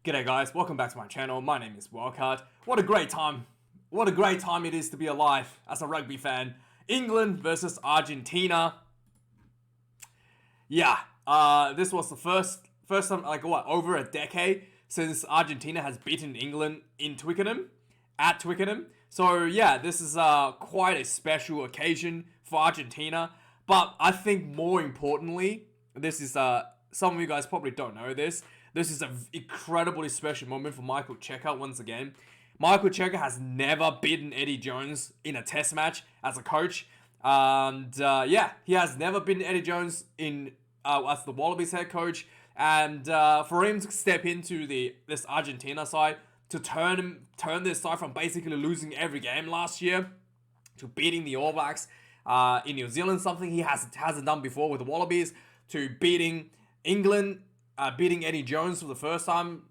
G'day guys, welcome back to my channel. My name is Wildkard. What a great time. What a great time it is to be alive as a rugby fan. England versus Argentina. Yeah, this was the first time, over a decade since Argentina has beaten England in Twickenham, at Twickenham. So yeah, this is quite a special occasion for Argentina. But I think more importantly, this is some of you guys probably don't know this. This is an incredibly special moment for Michael Chieka once again. Michael Chieka has never beaten Eddie Jones in a test match as a coach. And he has never beaten Eddie Jones in as the Wallabies head coach. And for him to step into this Argentina side, to turn this side from basically losing every game last year to beating the All Blacks in New Zealand, something he hasn't done before with the Wallabies, to beating England, beating Eddie Jones for the first time,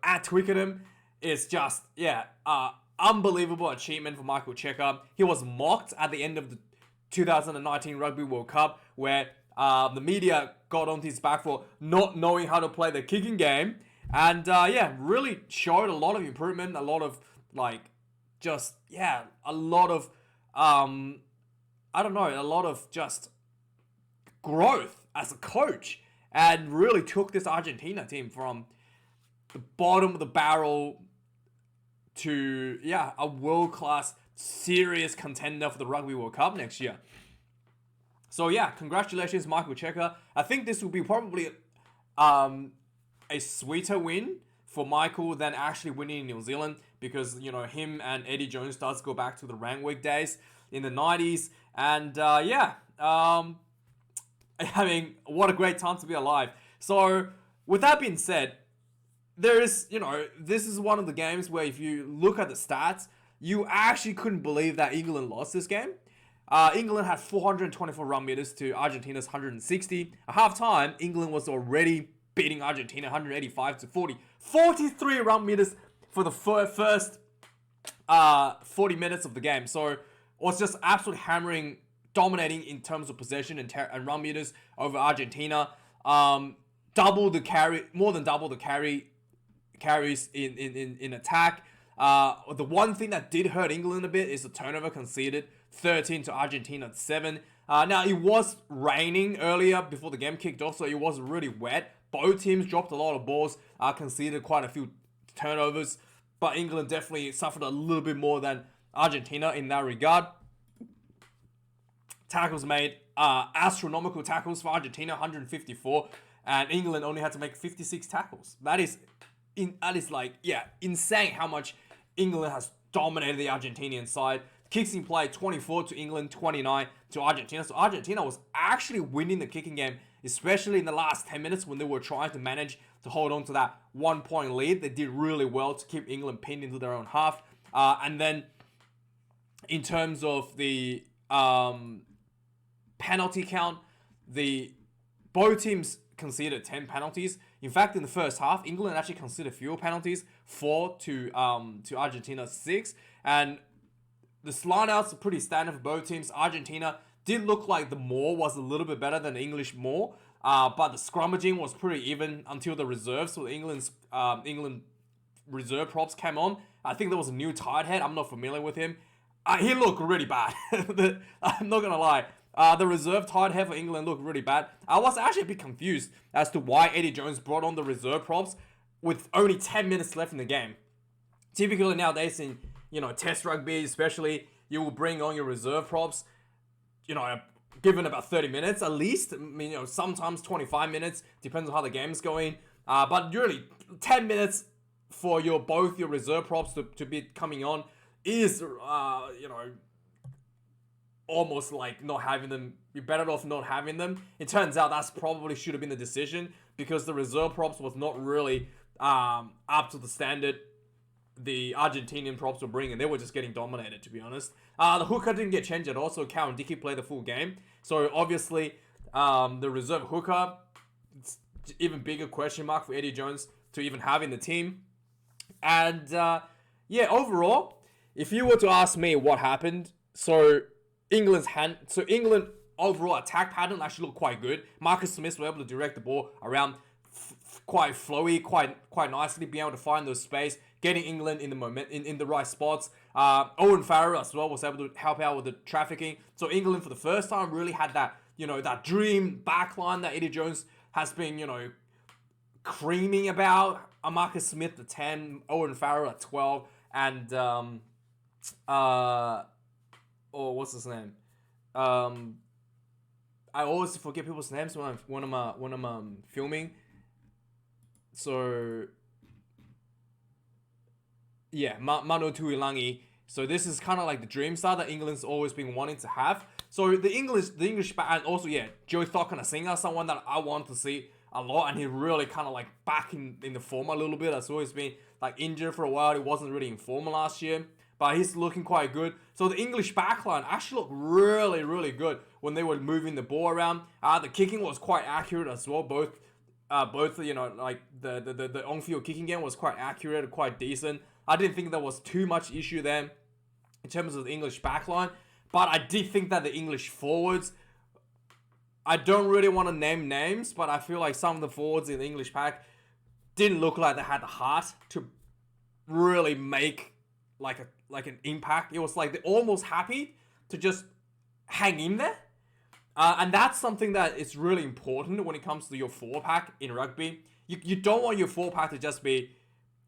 at Twickenham, is just, unbelievable achievement for Michael Chieka. He was mocked at the end of the 2019 Rugby World Cup, where the media got onto his back for not knowing how to play the kicking game. And, really showed a lot of improvement, a lot of, a lot of just growth as a coach. And really took this Argentina team from the bottom of the barrel to, a world-class, serious contender for the Rugby World Cup next year. So, congratulations, Michael Chieka. I think this will be probably a sweeter win for Michael than actually winning in New Zealand, because, him and Eddie Jones does go back to the Rangwick days in the 90s. And, I mean, what a great time to be alive. So, with that being said, this is one of the games where if you look at the stats, you actually couldn't believe that England lost this game. England had 424 run meters to Argentina's 160. At half-time, England was already beating Argentina 185 to 40. 43 run meters for the first 40 minutes of the game. So, it was just absolutely hammering, dominating in terms of possession and run meters over Argentina. More than double the carries in attack. The one thing that did hurt England a bit is the turnover conceded, 13 to Argentina 7. Now, it was raining earlier before the game kicked off, so it was really wet. Both teams dropped a lot of balls, conceded quite a few turnovers, but England definitely suffered a little bit more than Argentina in that regard. Tackles made, astronomical tackles for Argentina, 154, and England only had to make 56 tackles. That is insane how much England has dominated the Argentinian side. Kicks in play, 24 to England, 29 to Argentina. So Argentina was actually winning the kicking game, especially in the last 10 minutes when they were trying to manage to hold on to that 1-point lead. They did really well to keep England pinned into their own half. And then in terms of the penalty count, both teams conceded 10 penalties. In fact, in the first half, England actually conceded fewer penalties, 4 to Argentina 6. And the lineouts are pretty standard for both teams. Argentina did look like the maul was a little bit better than the English maul, but the scrummaging was pretty even until the reserves. So England reserve props came on. I think there was a new tight head. I'm not familiar with him. He looked really bad. I'm not gonna lie. The reserve tight head for England looked really bad. I was actually a bit confused as to why Eddie Jones brought on the reserve props with only 10 minutes left in the game. Typically nowadays in, test rugby especially, you will bring on your reserve props, given about 30 minutes at least. I mean, sometimes 25 minutes, depends on how the game's going. But really, 10 minutes for both your reserve props to be coming on is, almost like not having them. You're better off not having them. It turns out that's probably should have been the decision, because the reserve props was not really up to the standard the Argentinian props were bringing. They were just getting dominated, to be honest. The hooker didn't get changed at all, so Cowan Dickey played the full game. So obviously, the reserve hooker, it's even bigger question mark for Eddie Jones to even have in the team. And overall, if you were to ask me what happened, England overall attack pattern actually looked quite good. Marcus Smith was able to direct the ball around quite flowy, quite nicely, being able to find those space, getting England in the in the right spots. Owen Farrell as well was able to help out with the trafficking. So England for the first time really had that, that dream backline that Eddie Jones has been, creaming about. Marcus Smith at 10, Owen Farrell at 12, and what's his name? I always forget people's names when I'm filming. So yeah, Manu Tuilangi. So this is kind of like the dream star that England's always been wanting to have. So the English back, and also Joe Thokanasiga, someone that I want to see a lot, and he really kind of like back in the form a little bit. As always been like injured for a while. He wasn't really in form last year, but he's looking quite good. So the English backline actually looked really, really good when they were moving the ball around. The kicking was quite accurate as well. Both like the on-field kicking game was quite accurate, quite decent. I didn't think there was too much issue there in terms of the English backline, but I did think that the English forwards, I don't really want to name names, but I feel like some of the forwards in the English pack didn't look like they had the heart to really make like an impact. It was like they're almost happy to just hang in there. And that's something that is really important when it comes to your 4-pack in rugby. You don't want your 4-pack to just be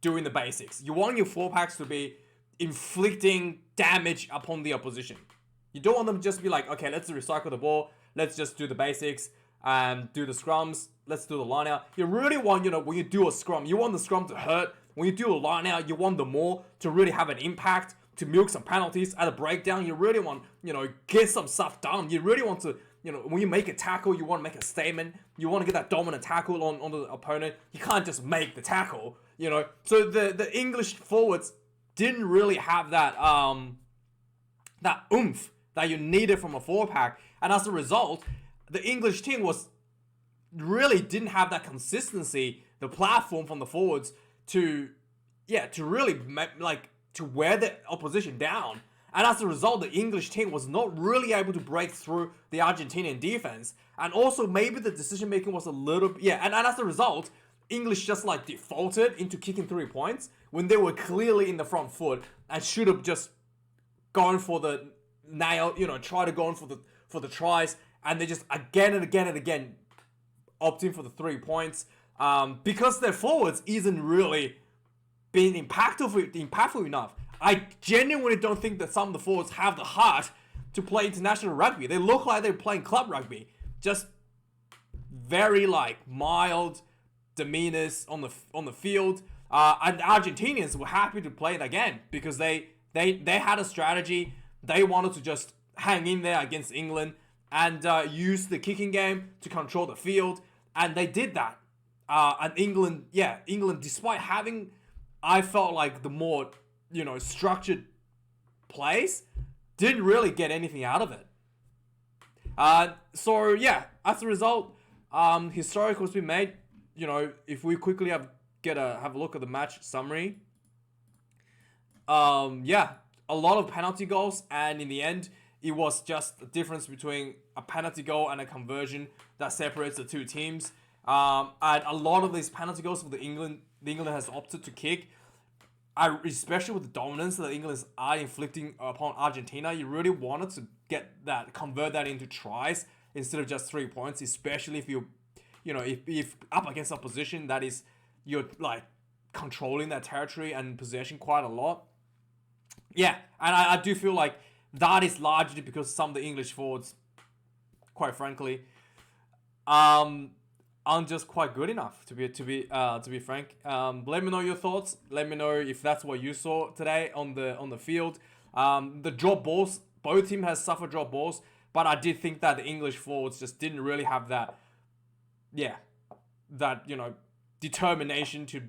doing the basics. You want your 4-packs to be inflicting damage upon the opposition. You don't want them to just be like, okay, let's recycle the ball. Let's just do the basics and do the scrums. Let's do the line out. You really want, when you do a scrum, you want the scrum to hurt. When you do a line out, you want the maul to really have an impact, to milk some penalties at a breakdown. You really want, get some stuff done. You really want to, when you make a tackle, you want to make a statement. You want to get that dominant tackle on the opponent. You can't just make the tackle, So the English forwards didn't really have that that oomph that you needed from a 4-pack. And as a result, the English team really didn't have that consistency, the platform from the forwards to really to wear the opposition down. And as a result, the English team was not really able to break through the Argentinian defense. And also maybe the decision making was a little and as a result, English just like defaulted into kicking 3 points when they were clearly in the front foot and should have just gone for the nail, try to go on for the tries, and they just again and again and again opting for the 3 points because their forwards isn't really being impactful enough. I genuinely don't think that some of the forwards have the heart to play international rugby. They look like they're playing club rugby, just very mild demeanors on the field. And the Argentinians were happy to play it again because they had a strategy. They wanted to just hang in there against England and use the kicking game to control the field, and they did that. And England, despite having, I felt like the more structured plays, didn't really get anything out of it. So as a result, historic was being made. If we quickly have a look at the match summary. A lot of penalty goals, and in the end, it was just the difference between a penalty goal and a conversion that separates the two teams. And a lot of these penalty goals for the England has opted to kick. Especially with the dominance that England are inflicting upon Argentina, you really wanted to convert that into tries instead of just 3 points. Especially if if up against opposition that is you're controlling that territory and possession quite a lot. Yeah, and I do feel like that is largely because some of the English forwards, quite frankly, aren't just quite good enough to be frank. Let me know your thoughts. Let me know if that's what you saw today on the field. The drop balls, both teams has suffered drop balls, but I did think that the English forwards just didn't really have that determination to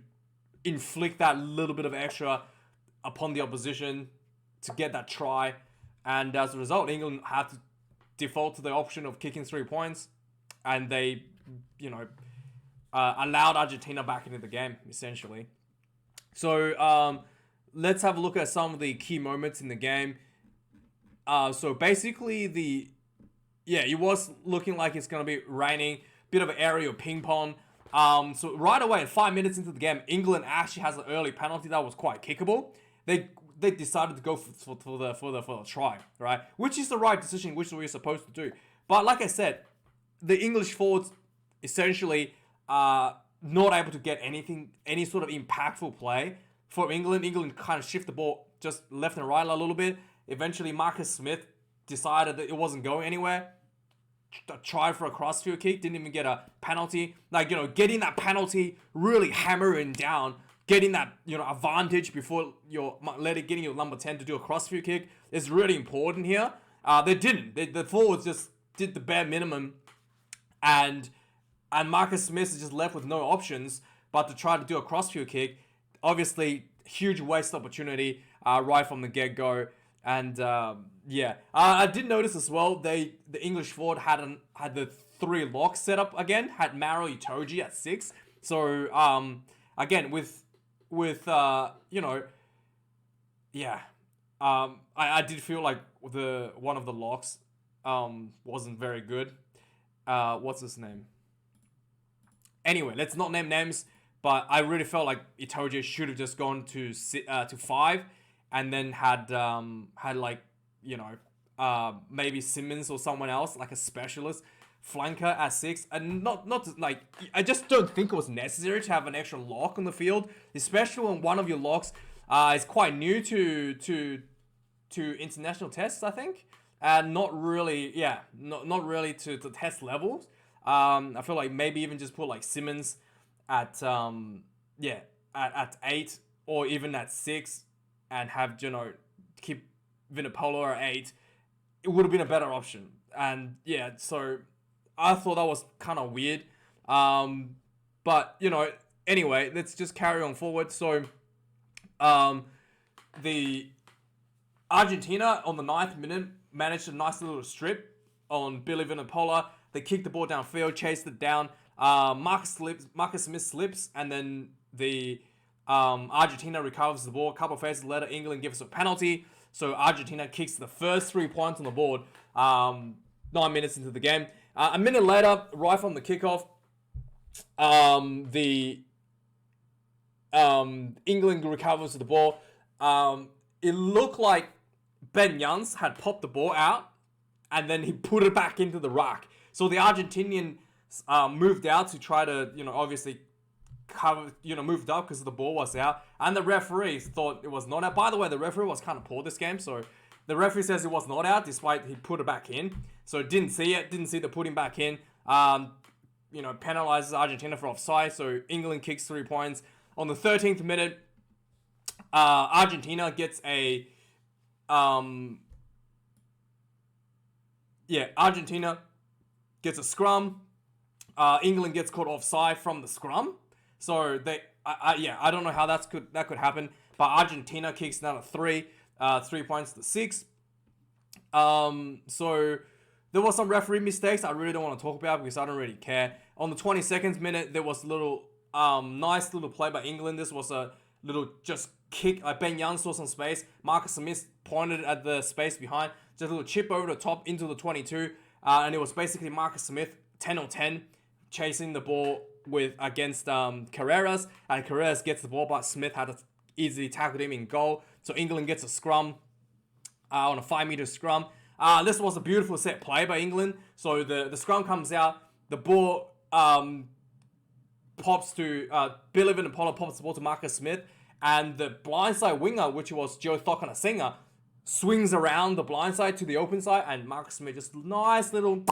inflict that little bit of extra upon the opposition to get that try. And as a result, England had to default to the option of kicking 3 points, and they, allowed Argentina back into the game, essentially. So let's have a look at some of the key moments in the game. So basically, it was looking like it's going to be raining. Bit of an aerial ping pong. So right away, 5 minutes into the game, England actually has an early penalty that was quite kickable. They decided to go for the try, right? Which is the right decision, which we're supposed to do. But like I said, the English forwards essentially are not able to get any sort of impactful play for England. England kind of shift the ball just left and right a little bit. Eventually, Marcus Smith decided that it wasn't going anywhere. Tried for a crossfield kick, didn't even get a penalty. Like, getting that penalty, really hammering down, getting that, advantage before getting your number 10 to do a crossfield kick is really important here. They didn't. The forwards just did the bare minimum, and Marcus Smith is just left with no options but to try to do a crossfield kick. Obviously, huge waste opportunity right from the get-go. And I did notice as well, the English forward had the 3 locks set up again, had Maro Itoje at 6. So again I did feel like one of the locks wasn't very good. What's his name? Anyway, let's not name names, but I really felt like Itoje should have just gone to 5. And then had maybe Simmons or someone else, like a specialist flanker at 6, and I just don't think it was necessary to have an extra lock on the field, especially when one of your locks is quite new to international tests, I think, and not really to test levels. I feel like maybe even just put like Simmons at 8 or even at 6. And have, keep Vunipola at 8, it would have been a better option. And so I thought that was kind of weird. But, anyway, let's just carry on forward. So, the Argentina on the 9th minute managed a nice little strip on Billy Vunipola. They kicked the ball downfield, chased it down. Marcus Smith slips, and then the Argentina recovers the ball. A couple of phases later, England gives a penalty. So Argentina kicks the first 3 points on the board 9 minutes into the game. A minute later, right from the kickoff, England recovers the ball. It looked like Ben Jans had popped the ball out and then he put it back into the ruck. So the Argentinian moved out to try to, obviously moved up because the ball was out, and the referee thought it was not out. By the way, the referee was kind of poor this game, so the referee says it was not out despite he put it back in. So didn't see the putting back in. Penalizes Argentina for offside. So England kicks 3 points on the 13th minute. Argentina gets a scrum. England gets caught offside from the scrum. So I don't know how that could happen, but Argentina kicks another 3 points to 6. So there was some referee mistakes I really don't want to talk about because I don't really care. On the 22nd minute, there was a little nice little play by England. This was a little just kick. Ben Young saw some space. Marcus Smith pointed at the space behind. Just a little chip over the top into the 22, and it was basically Marcus Smith 10 on 10 chasing the ball against Carreras, and Carreras gets the ball, but Smith had to easily tackled him in goal. So England gets a scrum on a 5-meter scrum. This was a beautiful set play by England. So the scrum comes out, the ball pops to Billy Vunipola, pops the ball to Marcus Smith, and the blindside winger, which was Joe Thokanasiga, swings around the blindside to the open side, and Marcus Smith just nice little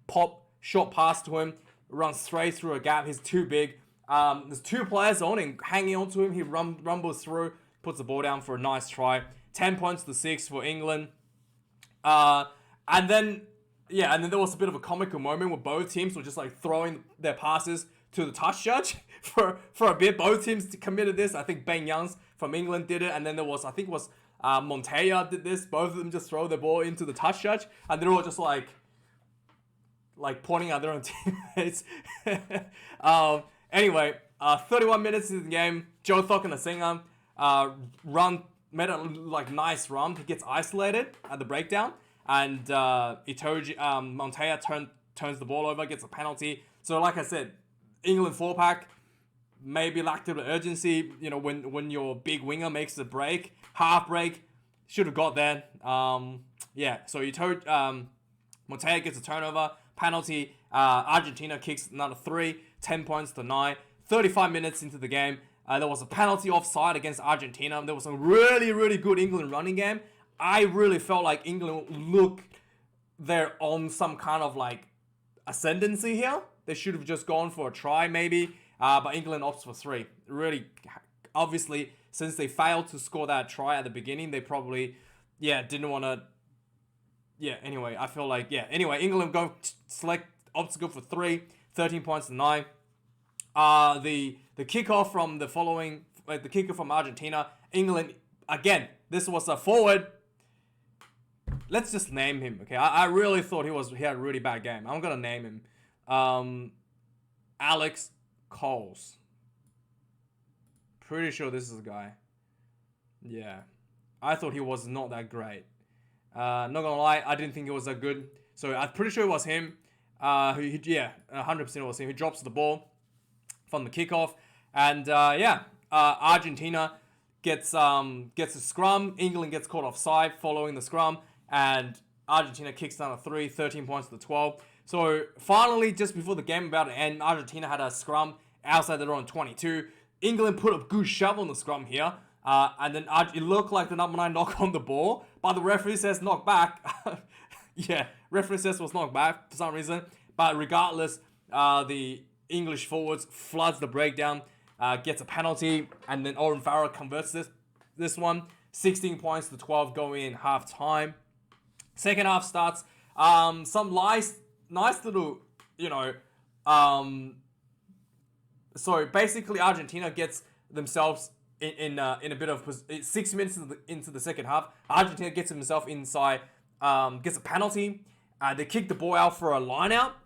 pop short pass to him. Runs straight through a gap. He's too big. There's 2 players on him, hanging on to him. He rumbles through, puts the ball down for a nice try. 10 points to 6 for England. And then there was a bit of a comical moment where both teams were just like throwing their passes to the touch judge for a bit. Both teams committed this. I think Ben Youngs from England did it, and then there was Montoya did this. Both of them just throw the ball into the touch judge, and they're all just like pointing at their own teammates. Anyway, 31 minutes into the game, Joe Thokanasiga made a nice run. He gets isolated at the breakdown, and Montoya turns the ball over, gets a penalty. So like I said, England 4-pack maybe lacked a bit of urgency. You know, when your big winger makes the break, half break, should have got there. Yeah, so you told Motea gets a turnover, penalty. Argentina kicks another 3, 10 points to 9. 35 minutes into the game, there was a penalty offside against Argentina. There was a really, really good England running game. I really felt like England looked they're on some kind of like ascendancy here. They should have just gone for a try maybe, but England opts for 3. Really, obviously, since they failed to score that try at the beginning, they probably, didn't want to. Yeah, anyway, I feel like, anyway, England opts to go for 3, 13 points to 9. The kickoff from the kicker from Argentina, England, again, this was a forward. Let's just name him, okay? I really thought he had a really bad game. I'm gonna name him. Alex Coles. Pretty sure this is the guy. Yeah. I thought he was not that great. Not gonna lie, I didn't think it was that good. So I'm pretty sure it was him. 100% it was him. He drops the ball from the kickoff. And Argentina gets a scrum. England gets caught offside following the scrum. And Argentina kicks down a 3, 13 points to 12. So finally, just before the game about to end, Argentina had a scrum outside their own 22. England put a good shove on the scrum here. And then it looked like the number 9 knock on the ball. But the referee says knock back. Referee says was knocked back for some reason. But regardless, the English forwards floods the breakdown, gets a penalty. And then Owen Farrell converts this one. 16 points to 12 going in half time. Second half starts. Some nice little, so basically Argentina gets themselves in a bit of 6 minutes into the second half. Argentina gets himself inside, gets a penalty. They kick the ball out for a line out,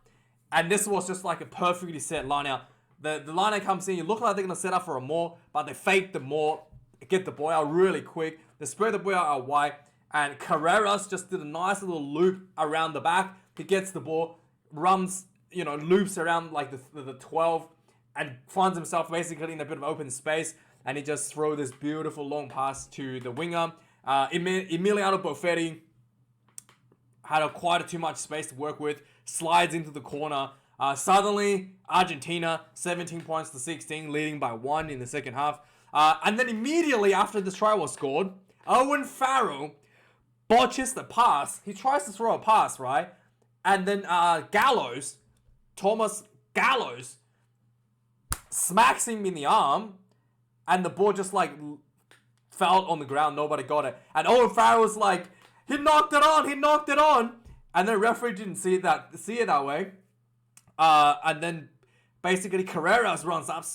and this was just like a perfectly set line out. The line out comes in. You look like they're gonna set up for a maul, but they fake the maul, get the ball out really quick. They spread the ball out wide. And Carreras just did a nice little loop around the back. He gets the ball, runs, loops around like the 12 and finds himself basically in a bit of open space. And he just throws this beautiful long pass to the winger. Emiliano Boffetti had quite too much space to work with. Slides into the corner. Suddenly, Argentina, 17 points to 16, leading by 1 in the second half. And then immediately after this try was scored, Owen Farrell botches the pass. He tries to throw a pass, right? And then Thomas Gallows, smacks him in the arm. And the ball just like fell on the ground. Nobody got it. And Owen Farrell was like, he knocked it on. And the referee didn't see it that way. And then basically Carreras runs up.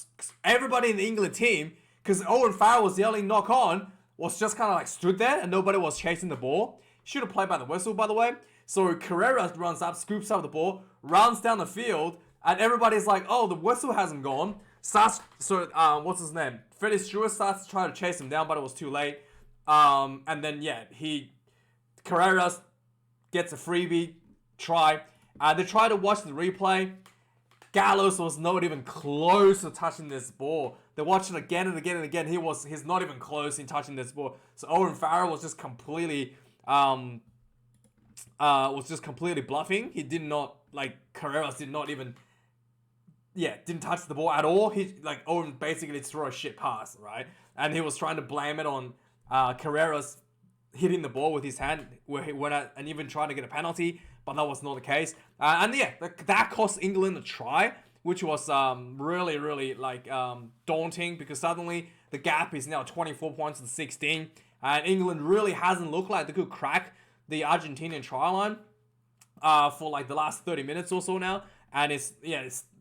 Everybody in the England team, because Owen Farrell was yelling knock on, was just kind of like stood there and nobody was chasing the ball. Should have played by the whistle, by the way. So Carreras runs up, scoops up the ball, runs down the field, and everybody's like, oh, the whistle hasn't gone. What's his name? Freddie Stewart starts to try to chase him down, but it was too late. And then, Carreras gets a freebie try. They try to watch the replay. Gallows was not even close to touching this ball. They watched it again and again and again. He's not even close in touching this ball. So Owen Farrell was just completely bluffing. He did not, Carreras did not even, didn't touch the ball at all. Owen basically threw a shit pass, right? And he was trying to blame it on Carreras hitting the ball with his hand, where he went out and even tried to get a penalty, but that was not the case. That cost England a try, which was really, really daunting, because suddenly the gap is now 24 points to 16, and England really hasn't looked like they could crack the Argentinian try line for the last 30 minutes or so now, and it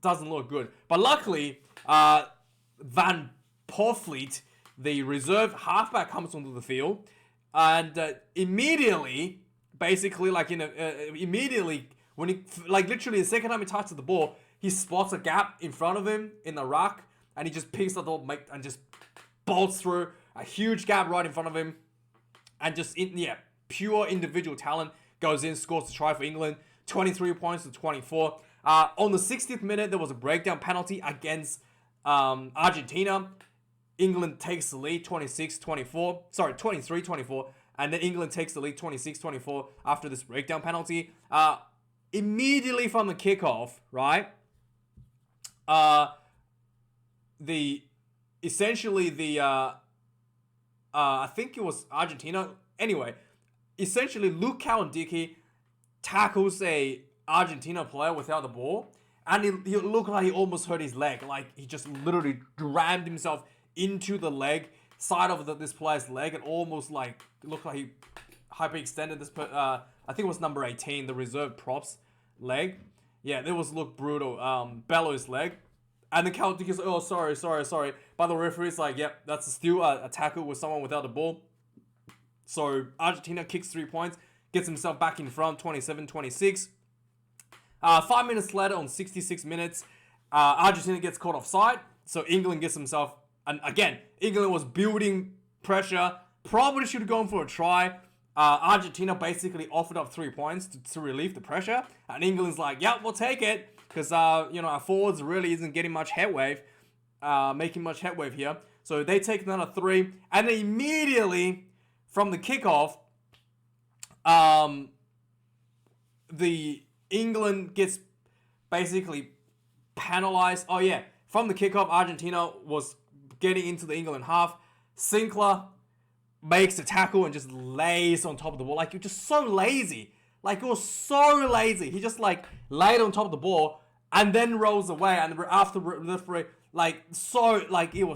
doesn't look good. But luckily, Van Poortvliet, the reserve halfback, comes onto the field, and immediately, basically, immediately when he literally the second time he touches the ball, he spots a gap in front of him in the ruck, and he just picks up the ball and just bolts through a huge gap right in front of him, and just pure individual talent goes in, scores the try for England, 23 points to 24. On the 60th minute, there was a breakdown penalty against Argentina. England takes the lead 26-24. Sorry, 23-24. And then England takes the lead 26-24 after this breakdown penalty. Immediately from the kickoff, right? I think it was Argentina. Anyway, essentially, Luke Cowan-Dickie tackles a Argentina player without the ball, and he looked like he almost hurt his leg. Like, he just literally rammed himself into the leg, side of this player's leg, and almost like looked like he hyperextended this. I think it was number 18, the reserve props leg. Yeah, it looked brutal. Bellows leg. And then Cowan-Dickie's like, oh, sorry. But the referee's like, yep, that's still a tackle with someone without the ball. So Argentina kicks 3 points, gets himself back in front, 27-26. 5 minutes later, on 66 minutes, Argentina gets caught offside. So England gets himself, and again, England was building pressure, probably should have gone for a try. Argentina basically offered up 3 points to relieve the pressure. And England's like, yep, we'll take it. Because, our forwards really isn't getting much making much headway here. So they take another 3. And then immediately from the kickoff, the England gets basically penalized. Oh, yeah. From the kickoff, Argentina was getting into the England half. Sinclair makes a tackle and just lays on top of the ball. Like, you're just so lazy. Like, it was so lazy. He just, laid on top of the ball and then rolls away. And after the referee, it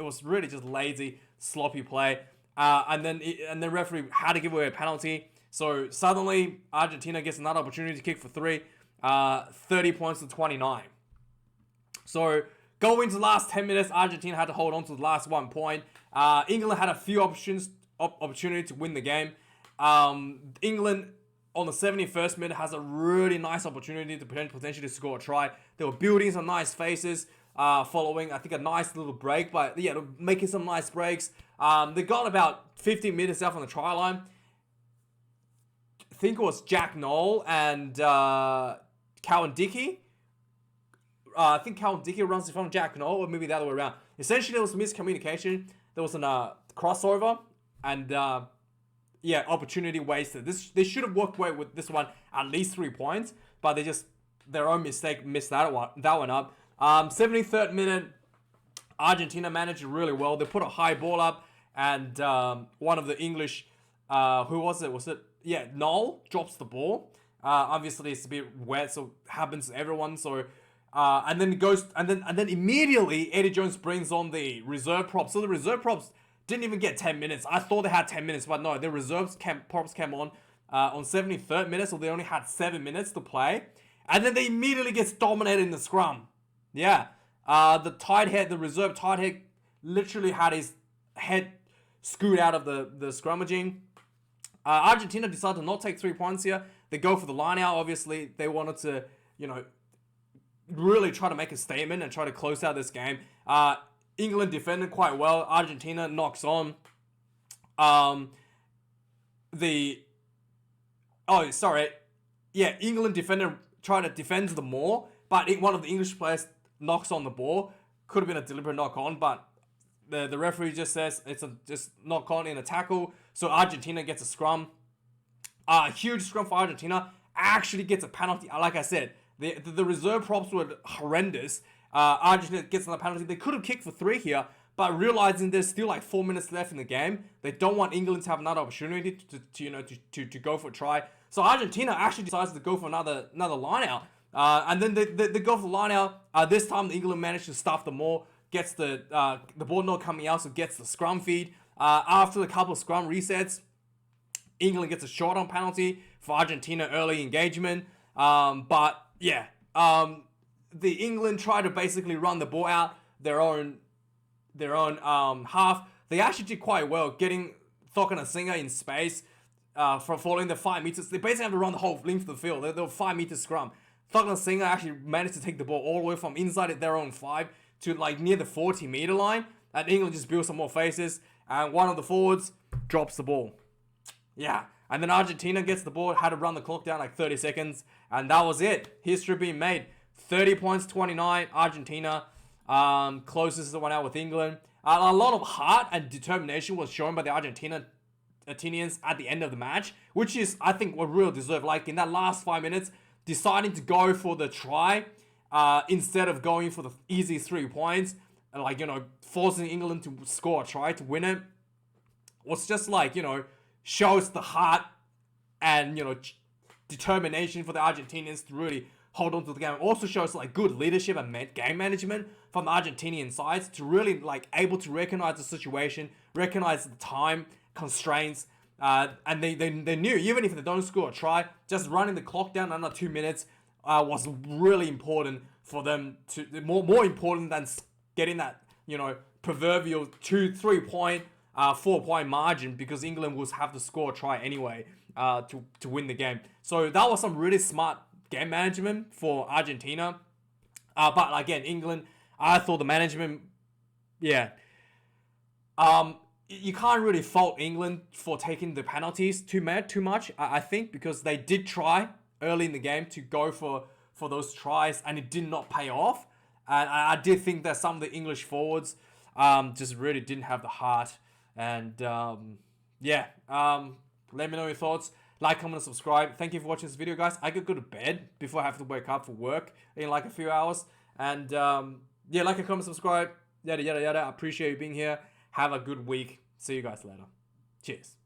was really just lazy, sloppy play. And then the referee had to give away a penalty. So, suddenly, Argentina gets another opportunity to kick for 3. 30 points to 29. So, going into the last 10 minutes, Argentina had to hold on to the last 1 point. England had a few opportunity to win the game. England, on the 71st minute, has a really nice opportunity to potentially score a try. They were building some nice faces, following, I think, a nice little break. But, yeah, making some nice breaks. They got about 15 meters out from the try line. I think it was Jack Noel and Cowan-Dickie. I think Cowan-Dickie runs in front of Jack Noel, or maybe the other way around. Essentially, there was miscommunication. There was a crossover, and opportunity wasted. They should have walked away with this one at least 3 points, but they just, their own mistake, missed that one up. 73rd minute, Argentina managed really well. They put a high ball up, and one of the English, who was it? Noel drops the ball. Obviously, it's a bit wet, so it happens to everyone. So, and then it goes, and then immediately Eddie Jones brings on the reserve props. So the reserve props didn't even get 10 minutes. I thought they had 10 minutes, but no, the props came on 73rd minute, so they only had 7 minutes to play. And then they immediately gets dominated in the scrum. Yeah. The reserve tight head literally had his head screwed out of the scrummaging. Argentina decided to not take 3 points here. They go for the line out. Obviously, they wanted to, really try to make a statement and try to close out this game. England defended quite well. Argentina knocks on. England tried to defend the more, but one of the English players knocks on the ball. Could have been a deliberate knock on, but the referee just says it's just knock on in a tackle. So Argentina gets a scrum. Huge scrum for Argentina. Actually gets a penalty. Like I said, the reserve props were horrendous. Argentina gets another penalty. They could have kicked for 3 here, but realizing there's still 4 minutes left in the game, they don't want England to have another opportunity to go for a try. So Argentina actually decides to go for another line out. And then they go for the line out. This time England managed to stuff them more. Gets the ball not coming out, so gets the scrum feed. After a couple of scrum resets, England gets a short on penalty for Argentina early engagement. The England try to basically run the ball out their own half. They actually did quite well, getting Thokana Singer in space from following the 5 meters. They basically have to run the whole length of the field. They were 5 meter scrum. Thokana Singer actually managed to take the ball all the way from inside their own 5 to near the 40 meter line. And England just built some more faces. And one of the forwards drops the ball. Yeah. And then Argentina gets the ball, had to run the clock down like 30 seconds, and that was it. History being made. 30 points, 29. Argentina closes the one out with England. A lot of heart and determination was shown by the Argentinians at the end of the match, which is, I think, what real deserved. Like in that last 5 minutes, deciding to go for the try instead of going for the easy 3 points, and like, you know, forcing England to score a try to win it, was just like, you know, shows the heart and, you know, determination for the Argentinians to really hold on to the game. It also shows like good leadership and game management from the Argentinian sides to really like able to recognize the situation, recognize the time constraints, and they knew even if they don't score a try, just running the clock down under 2 minutes was really important for them to more important than getting that, you know, proverbial 2-3 point 4-point margin, because England will have to score a try anyway to win the game. So that was some really smart game management for Argentina. But again, England, I thought the management, yeah. You can't really fault England for taking the penalties too much, I think, because they did try early in the game to go for those tries, and it did not pay off. And I did think that some of the English forwards just really didn't have the heart. And yeah, let me know your thoughts. Like, comment, and subscribe. Thank you for watching this video, guys. I could go to bed before I have to wake up for work in like a few hours. And yeah, like, comment, subscribe, yada yada yada. I appreciate you being here. Have a good week. See you guys later. Cheers.